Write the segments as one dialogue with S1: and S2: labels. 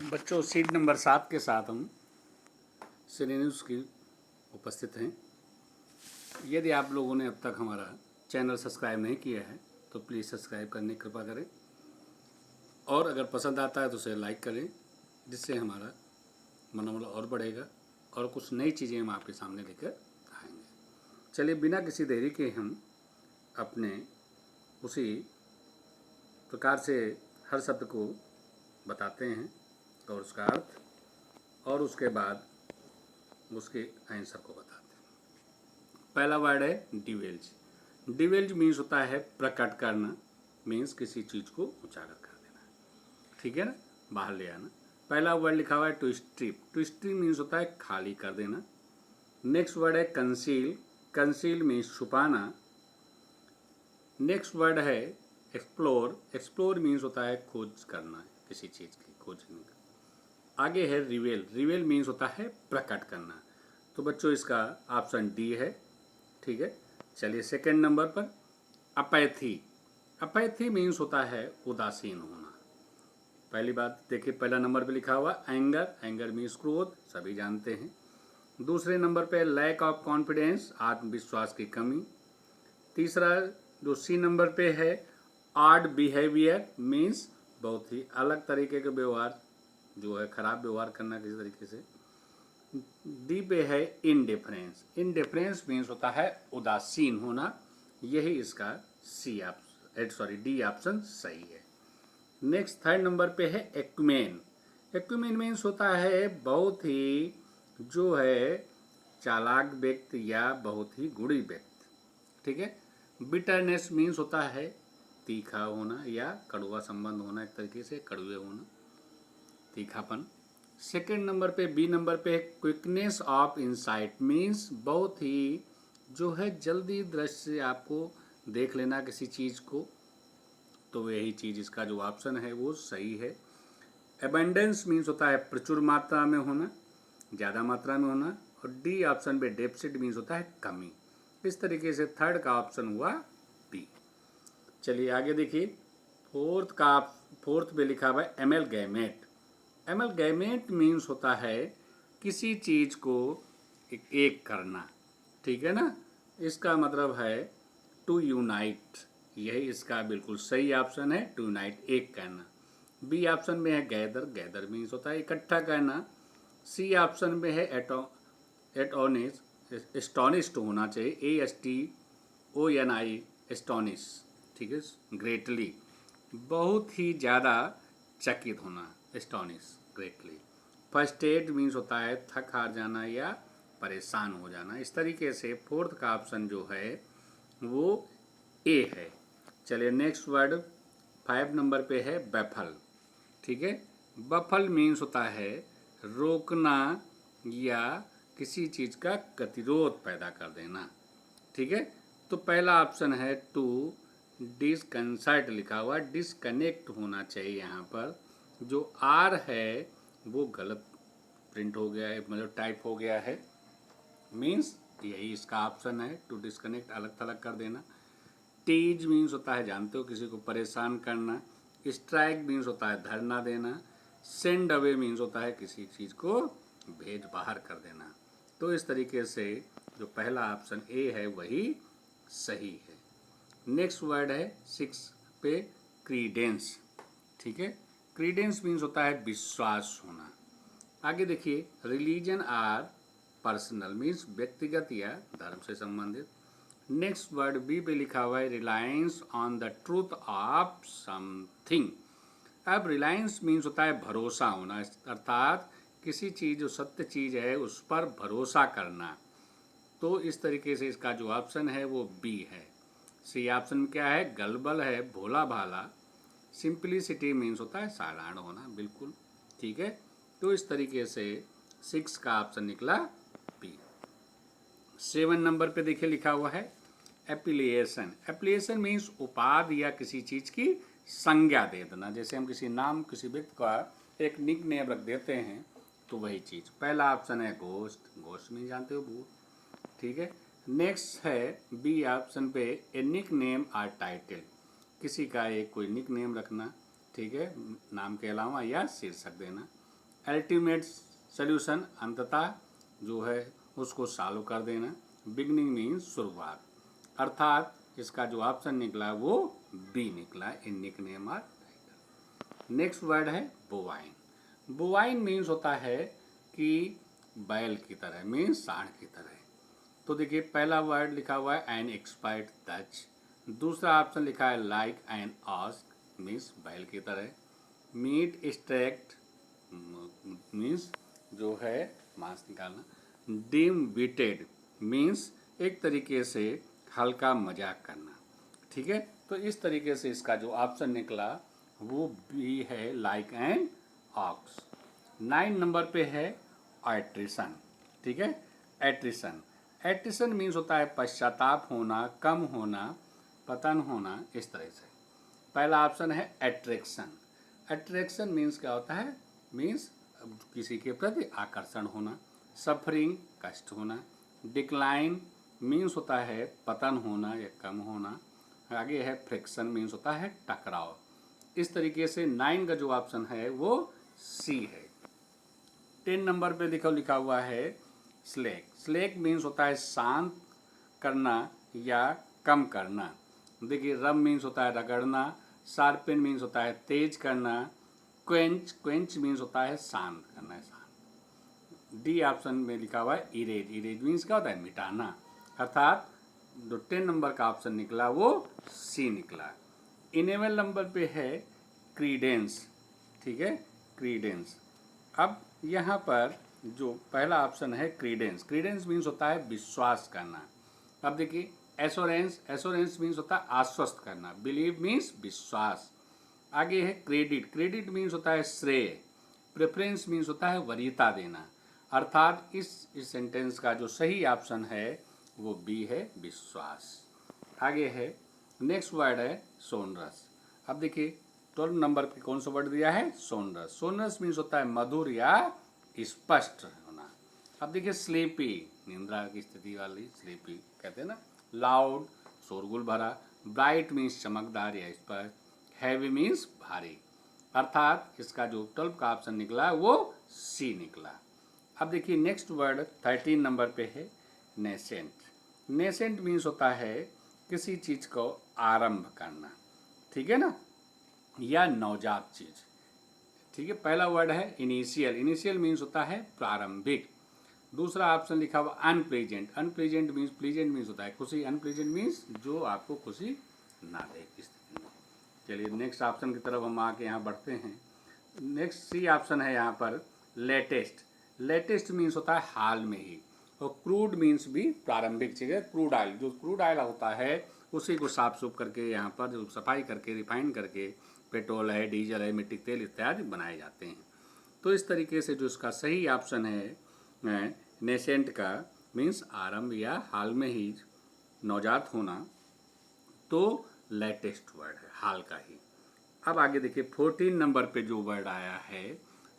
S1: बच्चों seat number 7 के साथ हम श्रेणुस की उपस्थित हैं। यदि आप लोगों ने अब तक हमारा चैनल सब्सक्राइब नहीं किया है तो प्लीज़ सब्सक्राइब करने की कृपा करें, और अगर पसंद आता है तो उसे लाइक करें, जिससे हमारा मनोबल और बढ़ेगा और कुछ नई चीज़ें हम आपके सामने लेकर आएंगे। चलिए बिना किसी देरी के हम अपने उसी प्रकार से हर शब्द को बताते हैं और उसका अर्थ, और उसके बाद उसके आंसर को बताते हैं। पहला वर्ड है डिवेल्ज। डिवेल्ज मीन्स होता है प्रकट करना, मीन्स किसी चीज़ को उजागर कर देना, ठीक है ना, बाहर ले आना। पहला वर्ड लिखा हुआ है to strip. To strip means होता है खाली कर देना। नेक्स्ट वर्ड है कंसील। कंसील मीन्स छुपाना। नेक्स्ट वर्ड है एक्सप्लोर। एक्सप्लोर मीन्स होता है खोज करना, किसी चीज़ की खोजने का। आगे है रिवेल। रिवेल मीन्स होता है प्रकट करना। तो बच्चों इसका ऑप्शन डी है, ठीक है। चलिए सेकंड नंबर पर अपैथी। अपैथी मीन्स होता है उदासीन होना। पहली बात देखिए, पहला नंबर पे लिखा हुआ एंगर। एंगर मीन्स क्रोध, सभी जानते हैं। दूसरे नंबर पे लैक ऑफ कॉन्फिडेंस, आत्मविश्वास की कमी। तीसरा जो सी नंबर पे है ऑड बिहेवियर, मीन्स बहुत ही अलग तरीके के व्यवहार, जो है खराब व्यवहार करना किसी तरीके से। डी पे है इनडिफरेंस। इनडिफरेंस मीन्स होता है उदासीन होना। यही इसका डी ऑप्शन सही है। नेक्स्ट थर्ड नंबर पे है एक्वेन। एक्वेन मीन्स होता है बहुत ही जो है चालाक व्यक्ति या बहुत ही गुणी व्यक्ति, ठीक है। बिटरनेस मीन्स होता है तीखा होना या कड़वा संबंध होना, एक तरीके से कड़वे होना, तीखापन। सेकेंड नंबर पे बी नंबर पे क्विकनेस ऑफ इंसाइट, मीन्स बहुत ही जो है जल्दी दृष्टि से आपको देख लेना किसी चीज़ को, तो यही चीज़ इसका जो ऑप्शन है वो सही है। एबंडेंस मीन्स होता है प्रचुर मात्रा में होना, ज़्यादा मात्रा में होना। और डी ऑप्शन पे डेफिसिट मीन्स होता है कमी। इस तरीके से थर्ड का ऑप्शन हुआ बी। चलिए आगे देखिए, फोर्थ पे लिखा हुआ है एमेलगैमेट। एमेलगैमेट मीन्स होता है किसी चीज़ को एक करना, ठीक है ना। इसका मतलब है टू यूनाइट। यही इसका बिल्कुल सही ऑप्शन है, टू यूनाइट, एक करना। बी ऑप्शन में है गैदर। गैदर मीन्स होता है इकट्ठा करना। सी ऑप्शन में है एटोनिस, एस्टोनिस्ड होना चाहिए, ASTONI, एस्टोनिस, ठीक है। ग्रेटली, बहुत ही ज़्यादा चकित होना, astonish, greatly. First aid means होता है थक हार जाना या परेशान हो जाना। इस तरीके से फोर्थ का ऑप्शन जो है वो ए है। चलिए नेक्स्ट वर्ड 5 नंबर पे है बफल, ठीक है। बफल मीन्स होता है रोकना या किसी चीज़ का गतिरोध पैदा कर देना, ठीक है। तो पहला ऑप्शन है टू डिसकंसर्ट लिखा हुआ, डिसकनेक्ट होना चाहिए। यहाँ पर जो आर है वो गलत प्रिंट हो गया है, मतलब टाइप हो गया है, मीन्स यही इसका ऑप्शन है, टू डिस्कनेक्ट, अलग थलग कर देना। टीज मीन्स होता है जानते हो किसी को परेशान करना। स्ट्राइक मीन्स होता है धरना देना। सेंड अवे मीन्स होता है किसी चीज़ को भेज बाहर कर देना। तो इस तरीके से जो पहला ऑप्शन ए है वही सही है। नेक्स्ट वर्ड है 6 पे क्रीडेंस, ठीक है। क्रीडेंस मीन्स होता है विश्वास होना। आगे देखिए, रिलीजन आर पर्सनल मीन्स व्यक्तिगत या धर्म से संबंधित। नेक्स्ट वर्ड बी पे लिखा हुआ है reliance on the truth of something. अब रिलायंस मीन्स होता है भरोसा होना, अर्थात किसी चीज़ जो सत्य चीज़ है उस पर भरोसा करना। तो इस तरीके से इसका जो ऑप्शन है वो बी है। सी ऑप्शन में क्या है, गलबल है, भोला भाला। सिंपलिसिटी मीन्स होता है साधारण होना, बिल्कुल ठीक है। तो इस तरीके से 6 का ऑप्शन निकला बी। 7 नंबर पे देखिए लिखा हुआ है एप्लिएशन। एप्लिएशन मीन्स उपाधि या किसी चीज़ की संज्ञा दे देना। जैसे हम किसी नाम, किसी व्यक्ति का एक निक नेम रख देते हैं, तो वही चीज़। पहला ऑप्शन है घोस्ट। घोस्ट मीन्स जानते हो भूत, ठीक है। नेक्स्ट है बी ऑप्शन पे ए निक नेम आर टाइटल, किसी का एक कोई निक नेम रखना, ठीक है, नाम के अलावा या शीर्षक देना। अल्टीमेट सॉल्यूशन, अंततः जो है उसको सॉल्व कर देना। बिगनिंग मीन्स शुरुआत, अर्थात इसका जो ऑप्शन निकला वो बी निकला, इन निकनेम आर। नेक्स्ट वर्ड है बोवाइन। बोवाइन मीन्स होता है कि बैल की तरह, मीन्स सांड की तरह। तो देखिए पहला वर्ड लिखा हुआ है एन एक्सपर्ट टच, दूसरा ऑप्शन लिखा है लाइक एन आस्क मीन्स बैल की तरह। मीट एक्सट्रैक्ट मीन्स जो है मांस निकालना। डिम विटेड मीन्स एक तरीके से हल्का मजाक करना, ठीक है। तो इस तरीके से इसका जो ऑप्शन निकला वो भी है लाइक एन ऑक्स। 9 नंबर पे है एट्रिशन, ठीक है। एट्रिशन, एट्रिशन मीन्स होता है पश्चाताप होना, कम होना, पतन होना, इस तरह से। पहला ऑप्शन है एट्रैक्शन। एट्रैक्शन मीन्स क्या होता है, मीन्स किसी के प्रति आकर्षण होना। सफरिंग, कष्ट होना। डिक्लाइन मीन्स होता है पतन होना या कम होना। आगे है फ्रिक्शन मीन्स होता है टकराव। इस तरीके से 9 का जो ऑप्शन है वो सी है। 10 नंबर पे लिखा हुआ है स्लेक। स्लेक मीन्स होता है शांत करना या कम करना। देखिए रब मीन्स होता है रगड़ना, शार्पन मीन्स होता है तेज करना, क्वेंच, क्वेंच मीन्स होता है शांत करना, शांत। डी ऑप्शन में लिखा हुआ है इरेज। इरेज मीन्स क्या होता है मिटाना, अर्थात जो 10 नंबर का ऑप्शन निकला वो सी निकला। 11 नंबर पे है क्रीडेंस, ठीक है, क्रीडेंस। अब यहाँ पर जो पहला ऑप्शन है क्रीडेंस, क्रीडेंस मीन्स होता है विश्वास करना। अब देखिए एश्योरेंस, एश्योरेंस मीन्स होता है आश्वस्त करना। बिलीव मीन्स विश्वास। आगे है क्रेडिट, क्रेडिट मीन्स होता है श्रेय। प्रेफरेंस मीन्स होता है वरीयता देना, अर्थात इस सेंटेंस का जो सही ऑप्शन है वो बी है विश्वास। आगे है नेक्स्ट वर्ड है सोनरस। अब देखिए 12 नंबर पे कौन सा वर्ड दिया है, सोनरस। सोनरस मीन्स होता है मधुर या स्पष्ट होना। अब देखिए स्लीपी, निंद्रा की स्थिति वाली स्लीपी कहते हैं ना। लाउड, शोरगुल भरा। ब्राइट मीन्स चमकदार या स्पष्ट। हैवी मीन्स भारी, अर्थात इसका जो 12 का ऑप्शन निकला वो सी निकला। अब देखिए नेक्स्ट वर्ड 13 नंबर पे है नेसेंट। नेसेंट मीन्स होता है किसी चीज को आरंभ करना, ठीक है ना, या नवजात चीज, ठीक है। पहला वर्ड है इनिशियल। इनिशियल मीन्स होता है प्रारंभिक। दूसरा ऑप्शन लिखा हुआ unpleasant. Unpleasant means, pleasant means होता है खुशी, अनप्लेजेंट मीन्स जो आपको खुशी ना दे इस स्थिति में। चलिए नेक्स्ट ऑप्शन की तरफ हम आके यहाँ बढ़ते हैं। नेक्स्ट सी ऑप्शन है यहाँ पर लेटेस्ट। लेटेस्ट मीन्स होता है हाल में ही, और क्रूड मीन्स भी प्रारंभिक चीज़ है। क्रूड ऑयल, जो क्रूड ऑयल होता है उसी को साफ सुफ करके यहाँ पर जो सफाई करके रिफाइन करके पेट्रोल है, डीजल है, मिट्टी तेल इत्यादि बनाए जाते हैं। तो इस तरीके से जो इसका सही ऑप्शन है नेसेंट का मीन्स आरंभ या हाल में ही नवजात होना, तो लेटेस्ट वर्ड है, हाल का ही। अब आगे देखिए 14 नंबर पे जो वर्ड आया है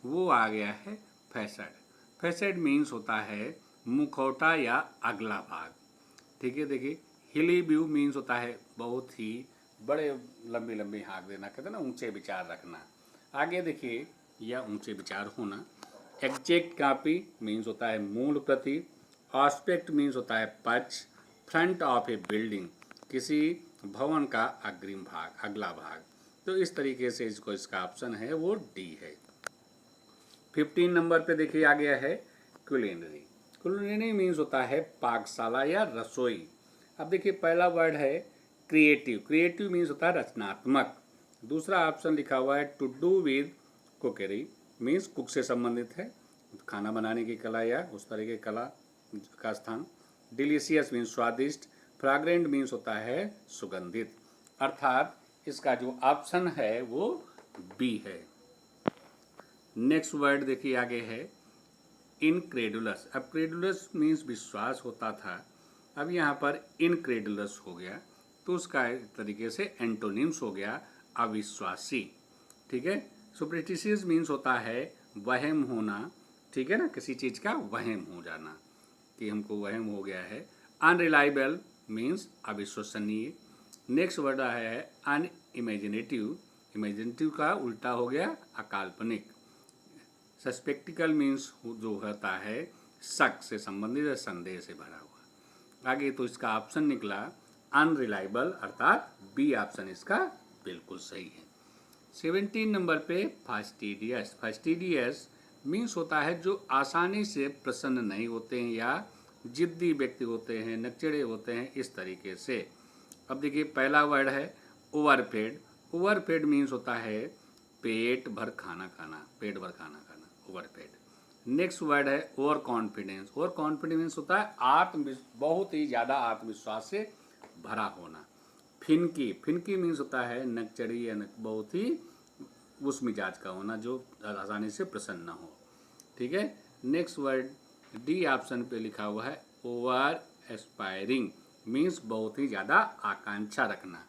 S1: वो आ गया है फैसेड। फैसेड मीन्स होता है मुखौटा या अगला भाग, ठीक है। देखिए हिली व्यू मीन्स होता है बहुत ही बड़े लंबी लंबी हाँक देना, कहते हैं ना ऊंचे विचार रखना। आगे देखिए यह ऊंचे विचार होना। एग्जैक्ट कॉपी मीन्स होता है मूल प्रति। ऑस्पेक्ट मीन्स होता है पक्ष। फ्रंट ऑफ ए बिल्डिंग, किसी भवन का अग्रिम भाग, अगला भाग। तो इस तरीके से इसको इसका ऑप्शन है वो डी है। 15 नंबर पे देखिए आ गया है कुलिनरी। कुलिनरी मीन्स होता है पाकशाला या रसोई। अब देखिए पहला वर्ड है क्रिएटिव। क्रिएटिव मीन्स होता है रचनात्मक। दूसरा ऑप्शन लिखा हुआ है to do with cookery, means cook से संबंधित है, खाना बनाने की कला या उस तरह की कला का स्थान। डिलीशियस मीन्स स्वादिष्ट। फ्रैग्रेंट मीन्स होता है सुगंधित, अर्थात इसका जो ऑप्शन है वो बी है। नेक्स्ट वर्ड देखिए आगे है इनक्रेडुलस। अब क्रेडुलस मीन्स विश्वास होता था, अब यहाँ पर इनक्रेडुलस हो गया, तो उसका एक तरीके से एंटोनिम्स हो गया अविश्वासी, ठीक है। सुपरस्टिशियस मीन्स होता है वहम होना, ठीक है ना, किसी चीज़ का वहम हो जाना कि हमको वहम हो गया है। अनरिलायबल मीन्स अविश्वसनीय। नेक्स्ट वर्ड आया है अनइमेजिनेटिव। इमेजिनेटिव का उल्टा हो गया अकाल्पनिक। सस्पेक्टिकल मीन्स जो होता है शक से संबंधित है, संदेह से भरा हुआ। आगे तो इसका ऑप्शन निकला अनरिलायबल, अर्थात बी ऑप्शन इसका बिल्कुल सही है। 17 नंबर पे फास्टिडियस। फास्टिडियस मीन्स होता है जो आसानी से प्रसन्न नहीं होते हैं या जिद्दी व्यक्ति होते हैं, नकचड़े होते हैं, इस तरीके से। अब देखिए पहला वर्ड है ओवरफेड। ओवरफेड मीन्स होता है पेट भर खाना खाना, पेट भर खाना खाना, ओवरफेड। नेक्स्ट वर्ड है ओवर कॉन्फिडेंस। ओवर कॉन्फिडेंस होता है बहुत ही ज़्यादा आत्मविश्वास से भरा होना। फिनकी। फिनकी मीन्स होता है नकचड़ी या बहुत ही उस मिजाज का होना जो आसानी से प्रसन्न न हो। ठीक है। नेक्स्ट वर्ड डी ऑप्शन पे लिखा हुआ है ओवर एस्पायरिंग, मीन्स बहुत ही ज़्यादा आकांक्षा रखना।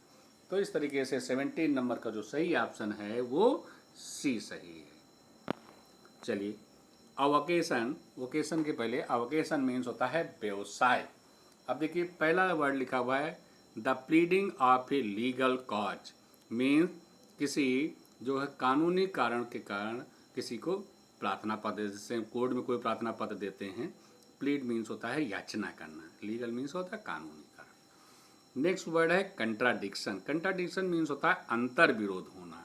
S1: तो इस तरीके से 17 नंबर का जो सही ऑप्शन है वो सी सही है। चलिए अवोकेशन। वोकेशन के पहले अवोकेशन मीन्स होता है व्यवसाय। अब देखिए पहला वर्ड लिखा हुआ है the pleading of a legal cause, means किसी जो है कानूनी कारण के कारण किसी को प्रार्थना पत्र, जैसे कोर्ट में कोई प्रार्थना पत्र देते हैं। प्लीड मीन्स होता है याचना करना, लीगल मीन्स होता है कानूनी कारण। नेक्स्ट वर्ड है कंट्राडिक्शन। कंट्राडिक्शन मीन्स होता है अंतर विरोध होना।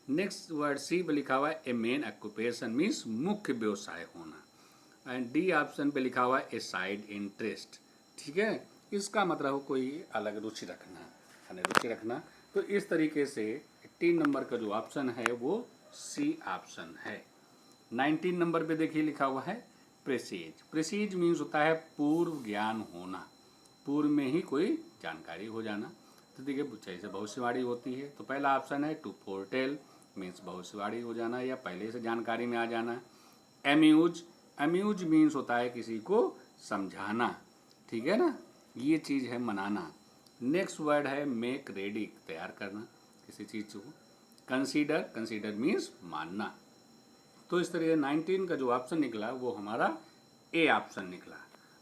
S1: नेक्स्ट वर्ड सी पे लिखा हुआ है ए मेन ऑक्यूपेशन, मीन्स मुख्य व्यवसाय होना। एंड डी ऑप्शन पे लिखा हुआ है ए साइड इंटरेस्ट। ठीक है, इसका मतलब कोई अलग रुचि रखना, यानी रुचि रखना। तो इस तरीके से 18 नंबर का जो ऑप्शन है वो सी ऑप्शन है। 19 नंबर पे देखिए लिखा हुआ है प्रेसीज। प्रेसीज मीन्स होता है पूर्व ज्ञान होना, पूर्व में ही कोई जानकारी हो जाना। तो देखिए जैसे भविष्यवाणी होती है, तो पहला ऑप्शन है टू फोरटेल, मीन्स भविष्यवाणी हो जाना या पहले से जानकारी में आ जाना। एम्यूज। एम्यूज मीन्स होता है किसी को समझाना। ठीक है ना, ये चीज़ है मनाना। नेक्स्ट वर्ड है मेक रेडी, तैयार करना किसी चीज़ को। कंसीडर। कंसीडर मीन्स मानना। तो इस तरीके 19 का जो ऑप्शन निकला वो हमारा ए ऑप्शन निकला।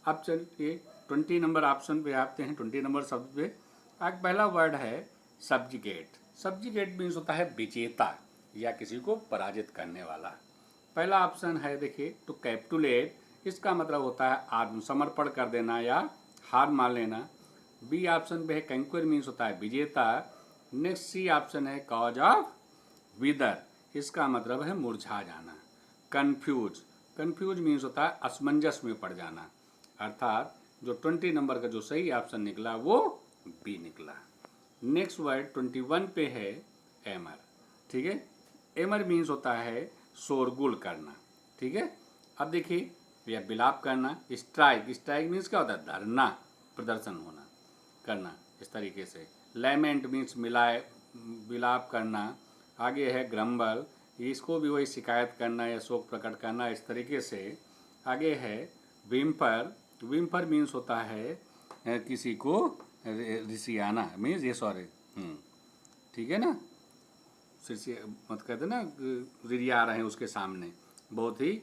S1: अब चलिए 20 नंबर ऑप्शन पे आते हैं, 20 नंबर शब्द पे। आज पहला वर्ड है सब्जिगेट। सब्जिगेट मीन्स होता है विजेता या किसी को पराजित करने वाला। पहला ऑप्शन है देखिए टू कैप्टुलेट, इसका मतलब होता है आत्मसमर्पण कर देना या हार मान लेना। बी ऑप्शन पे है कंक्वर, मीन्स होता है विजेता। नेक्स्ट सी ऑप्शन है कॉज ऑफ विदर, इसका मतलब है मुरझा जाना। कन्फ्यूज। कन्फ्यूज मीन्स होता है असमंजस में पड़ जाना। अर्थात जो 20 नंबर का जो सही ऑप्शन निकला वो बी निकला। नेक्स्ट वर्ड 21 पे है एमर। ठीक है, एमर मीन्स होता है शोरगुल करना। ठीक है, अब देखिए यह विलाप करना। स्ट्राइक। स्ट्राइक मीन्स क्या होता है धरना, प्रदर्शन होना, करना इस तरीके से। लैमेंट मीन्स मिलाए, विलाप करना। आगे है ग्रम्बल, इसको भी वही शिकायत करना या शोक प्रकट करना, इस तरीके से। आगे है विम्पर। विम्पर मीन्स होता है किसी को रिसियाना, मीन्स ये सॉरी ठीक है ना, मत कहते ना रिरिया रहे हैं उसके सामने, बहुत ही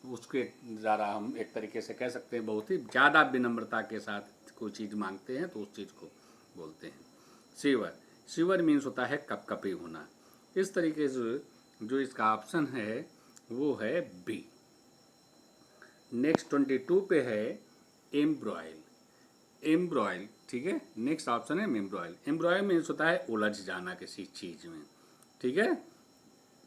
S1: उसके ज़्यादा हम एक तरीके से कह सकते हैं बहुत ही ज़्यादा विनम्रता के साथ कोई चीज़ मांगते हैं तो उस चीज़ को बोलते हैं। शिवर। शिवर मीन्स होता है कपकपी होना। इस तरीके से जो इसका ऑप्शन है वो है बी। नेक्स्ट 22 पे है एम्ब्रॉयल। एम्ब्रॉयल, ठीक है, नेक्स्ट ऑप्शन है एम्ब्रॉयल। एम्ब्रॉयल मीन्स होता है उलझ जाना किसी चीज़ में। ठीक है,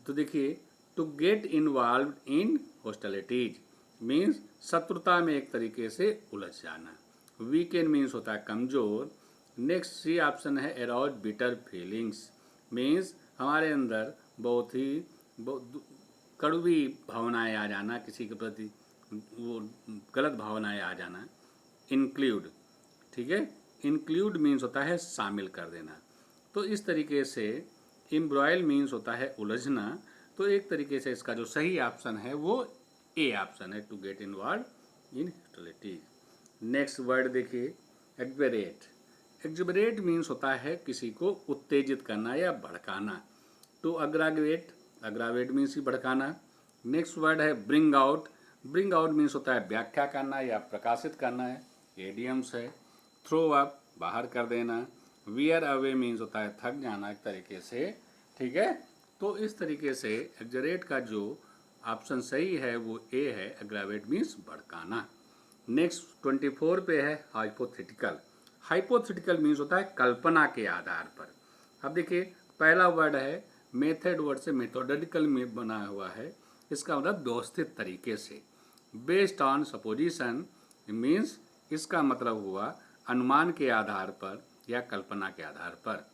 S1: तो देखिए to get involve in hostilities means शत्रुता में एक तरीके से उलझ जाना। वीकेंड मीन्स होता है कमज़ोर। नेक्स्ट सी ऑप्शन है अराउज बिटर फीलिंग्स, मीन्स हमारे अंदर बहुत ही कड़वी भावनाएं आ जाना, किसी के प्रति वो गलत भावनाएं आ जाना। इंक्लूड, ठीक है, इंक्लूड मीन्स होता है शामिल कर देना। तो इस तरीके से एम्ब्रॉयल मीन्स होता है उलझना। तो एक तरीके से इसका जो सही ऑप्शन है वो ए ऑप्शन है, to get involve in hostilities. Next word देखिए एक्सुबरेट। एक्सुबरेट मीन्स होता है किसी को उत्तेजित करना या भड़काना। टू अग्रावेट, अग्रावेट मीन्स ही भड़काना। नेक्स्ट वर्ड है bring out. Bring out means होता है व्याख्या करना या प्रकाशित करना है, एडियम्स है। थ्रो अप, बाहर कर देना। वियर अवे मीन्स होता है थक जाना एक तरीके से। ठीक है, तो इस तरीके से एक्सुबरेट का जो ऑप्शन सही है वो ए है, एग्रावेट मीन्स भड़काना। नेक्स्ट 24 पे है हाइपोथेटिकल। हाइपोथेटिकल मीन्स होता है कल्पना के आधार पर। अब देखिए पहला वर्ड है मेथड, वर्ड से मेथोडिकल में बना हुआ है, इसका मतलब व्यवस्थित तरीके से। बेस्ड ऑन सपोजिशन मीन्स इसका मतलब हुआ अनुमान के आधार पर या कल्पना के आधार पर,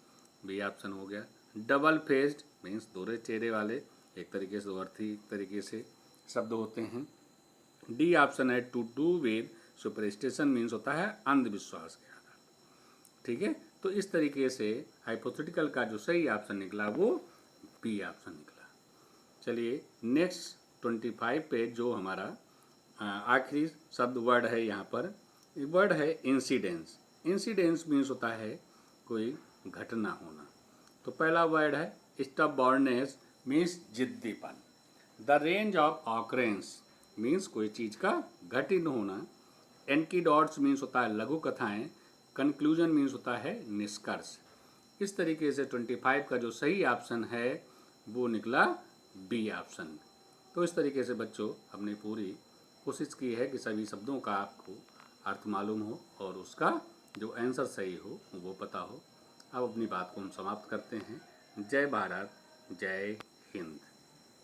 S1: बी ऑप्शन हो गया। डबल फेस्ड मीन्स दोहरे चेहरे वाले, एक तरीके से अर्थी तरीके से शब्द होते हैं। डी ऑप्शन है to do with superstition means होता है अंधविश्वास के आधार, ठीक है। तो इस तरीके से हाइपोथेटिकल का जो सही ऑप्शन निकला वो बी ऑप्शन निकला। चलिए नेक्स्ट 25 पे जो हमारा आखिरी शब्द वर्ड है यहाँ पर, वर्ड है इंसिडेंस। इंसिडेंस मीन्स होता है कोई घटना होना। तो पहला वर्ड है स्टबॉर्ननेस मीन्स जिद्दीपन। The range of occurrence means कोई चीज़ का घटित होना। एनकीडॉट्स मीन्स होता है लघु कथाएं। कंक्लूजन मीन्स होता है निष्कर्ष। इस तरीके से 25 का जो सही ऑप्शन है वो निकला बी ऑप्शन। तो इस तरीके से बच्चों हमने पूरी कोशिश की है कि सभी शब्दों का आपको अर्थ मालूम हो और उसका जो आंसर सही हो वो पता हो। अब अपनी बात को हम समाप्त करते हैं। जय भारत, जय हिंद।